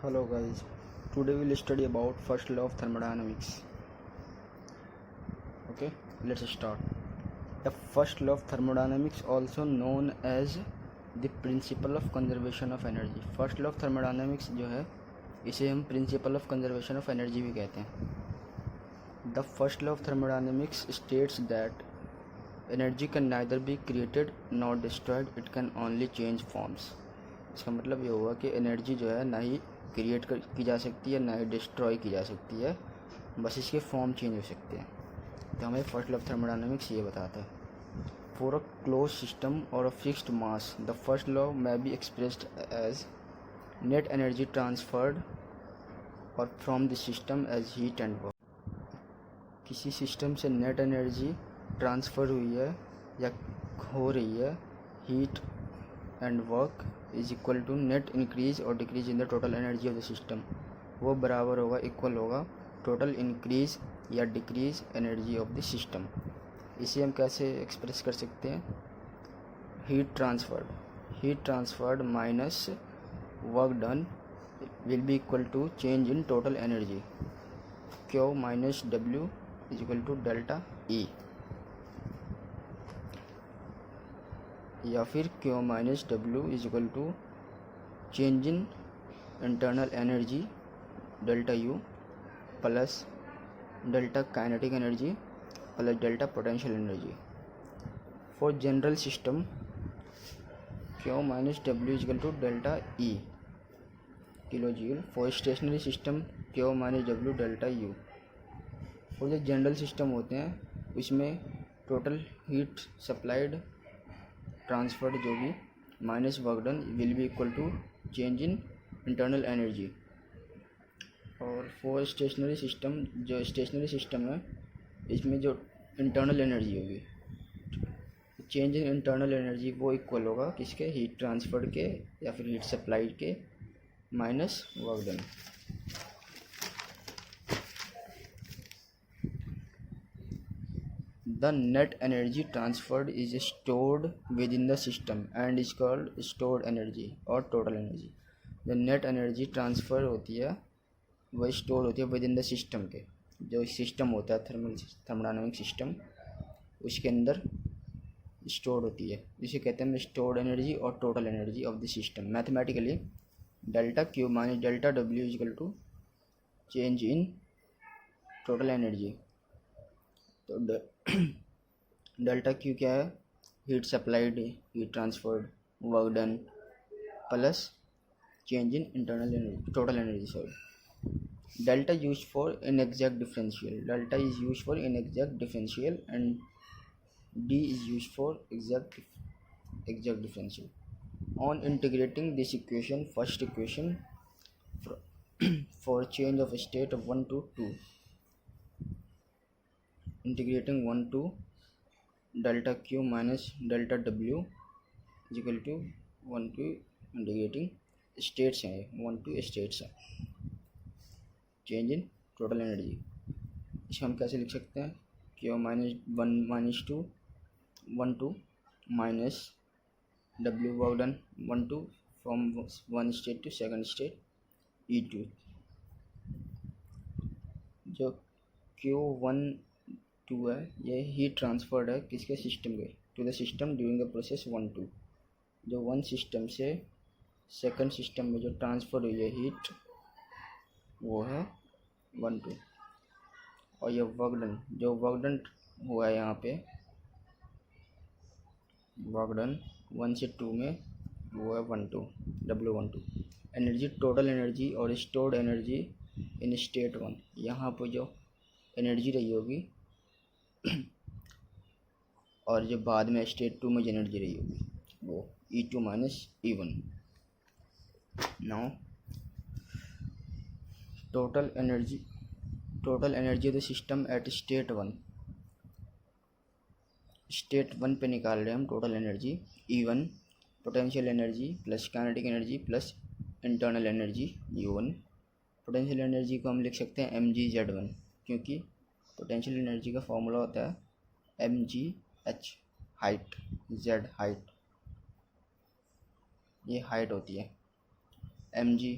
Hello guys, today we'll study about first law of thermodynamics. Okay, let's start. The first law of thermodynamics, also known as the principle of conservation of energy. First law of thermodynamics जो है इसे हम principle of conservation of energy भी कहते हैं. The first law of thermodynamics states that energy can neither be created nor destroyed, it can only change forms. इसका मतलब ये हुआ कि एनर्जी जो है ना ही क्रिएट की जा सकती है ना ही डिस्ट्रॉय की जा सकती है, बस इसके फॉर्म चेंज हो सकते हैं. तो हमें फर्स्ट लॉ ऑफ थर्मोडायनामिक्स ये बताता है. फॉर अ क्लोज सिस्टम और a fixed mass the first law may be expressed as net energy transferred और from the system as heat and work. किसी सिस्टम से नेट एनर्जी ट्रांसफ़र हुई है या हो रही है, heat and work is equal to net increase और decrease in the total energy of the system. वो बराबर होगा, इक्वल होगा टोटल इंक्रीज या decrease energy of the system. इसे हम कैसे एक्सप्रेस कर सकते हैं? Heat transferred minus work done will be equal to change in total energy. Q minus W is equal to delta E, या फिर Q minus W is equal to change in internal energy delta U plus delta kinetic energy plus delta potential energy. For general system Q minus W is equal to delta E kilo joule. For stationary system Q minus W delta U. और जो general system होते हैं उसमें total heat supplied transferred जो भी minus work done will be equal to change in internal energy. और for stationary system, जो stationary system है इसमें जो इंटरनल एनर्जी होगी, चेंज इन इंटरनल एनर्जी वो इक्वल होगा किसके? हीट ट्रांसफर्ड के या फिर हीट सप्लाइड के minus work done. The net energy transferred is stored within the system and is called stored energy or total energy. जो net energy transfer होती है वह स्टोर होती है विद इन द सिस्टम के. जो सिस्टम होता है थर्मोडायनामिक सिस्टम, उसके अंदर स्टोर होती है, जिसे कहते हैं स्टोर्ड एनर्जी और total energy of the system. Mathematically delta Q minus delta W is equal to change in total energy. तो डेल्टा Q क्या है? Heat supplied, heat transferred, work done plus change in internal energy, total energy. Sorry, delta use for inexact differential. Delta is use for inexact differential and D is use for exact differential. On integrating this equation, first equation for change of state of 1 to 2, integrating 1 to delta Q minus delta W is equal to 1 to integrating states हैं, 1 to states है, change in total energy. इसे हम कैसे लिख सकते हैं? Q minus 1 minus 2 1 2 minus W work done 1 2 from one state to second state E2. जो Q1 2 है ये हीट ट्रांसफर्ड है किसके? सिस्टम के, to the system during the process 1 2. जो वन सिस्टम से सेकंड सिस्टम में जो ट्रांसफ़र हुई है हीट वो है 1 2. और ये वर्क डन हुआ है यहाँ पे, वर्क डन 1 से 2 में वो है 1 2 W12. एनर्जी, टोटल एनर्जी और स्टोर्ड एनर्जी इन स्टेट 1. यहाँ पर जो एनर्जी रही होगी और जो बाद में स्टेट 2 में जो एनर्जी रही होगी वो E2 minus E1. Now total energy of the system eight state 1. State 1 पे निकाल रहे हैं हम total energy E1, potential energy plus kinetic energy plus internal energy U1. Potential energy को हम लिख सकते हैं mgz1, क्योंकि पोटेंशियल एनर्जी का फॉर्मूला होता है mgh हाइट, z हाइट, ये हाइट होती है. mg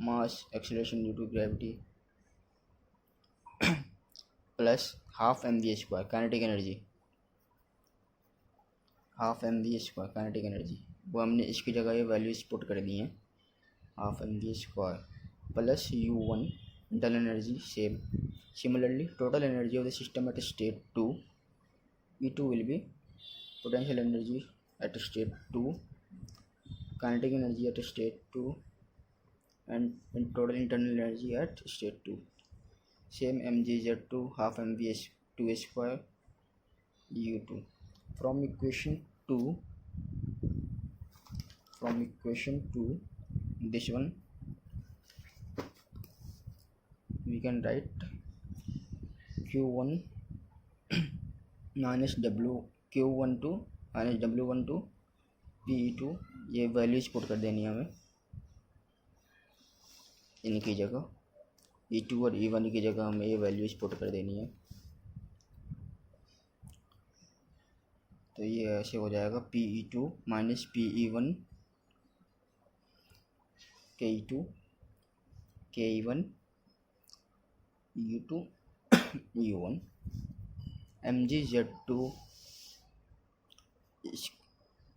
mass acceleration due to gravity plus half m v square kinetic energy, half m v square kinetic energy, वो हमने इसकी जगह ये वैल्यूज पुट कर दी हैं, half m v square plus U1 internal energy same. Similarly, total energy of the system at state 2, E2 will be potential energy at state 2, kinetic energy at state 2, and total internal energy at state 2. Same mgz2 half mv2 square U2. From equation 2, this one we can write Q1 minus Q12 minus W12 PE2, ये values put कर देनी है हमें इनकी जगह, E2 और E1 की जगह हमें ये वैल्यूज पुट कर देनी है. तो ये ऐसे हो जाएगा PE2 minus PE1 KE2 KE1 U2 U1 mgz2,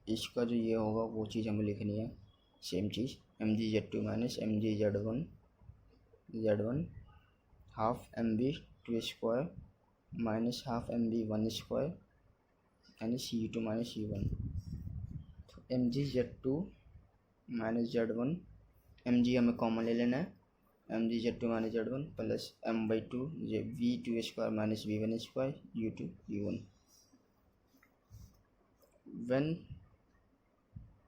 इसका जो ये होगा वो चीज़ हमें लिखनी है, सेम चीज़ mgz2 minus mgz1 half mv2 square minus half mv1 square यानी C2 minus C1. mgz2 minus z1, mg हमें कॉमन ले लेना है, mgz2 minus z1 plus m/2 v2 square minus v1 square U2 U1. When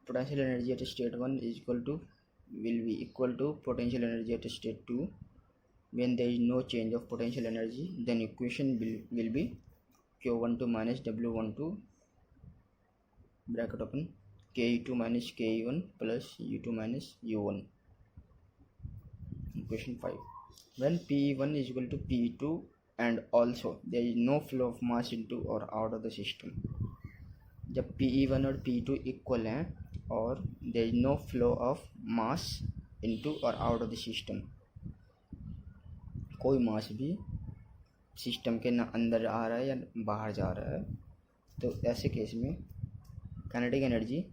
potential energy at state 1 is will be equal to potential energy at state 2, when there is no change of potential energy, then equation will be Q12 minus W12 bracket open KE2 minus KE1 plus U2 minus U1. Question 5. When PE1 is equal to PE2 and also there is no flow of mass into or out of the system, जब PE1 और PE2 equal हैं और there is no flow of mass into or out of the system, कोई मास भी system के ना अंदर आ रहा है या बाहर जा रहा है, तो ऐसे केस में kinetic energy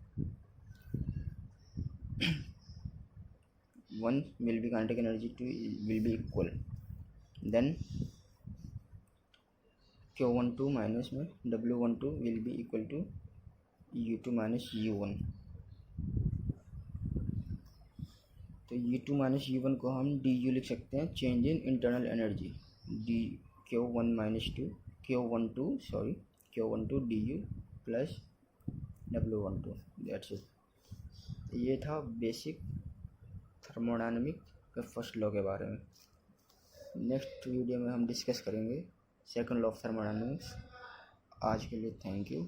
1 will be kinetic energy 2 will be equal. Then Q12 minus में W12 will be equal to U2 minus U1. तो U2 minus U1 को हम du लिख सकते हैं, change in internal energy, d Q12 du plus W12. That's it. ये था basic thermodynamic के फर्स्ट लॉ के बारे में. नेक्स्ट वीडियो में हम डिस्कस करेंगे सेकंड लॉ ऑफ थर्मोडायनामिक्स. आज के लिए थैंक यू.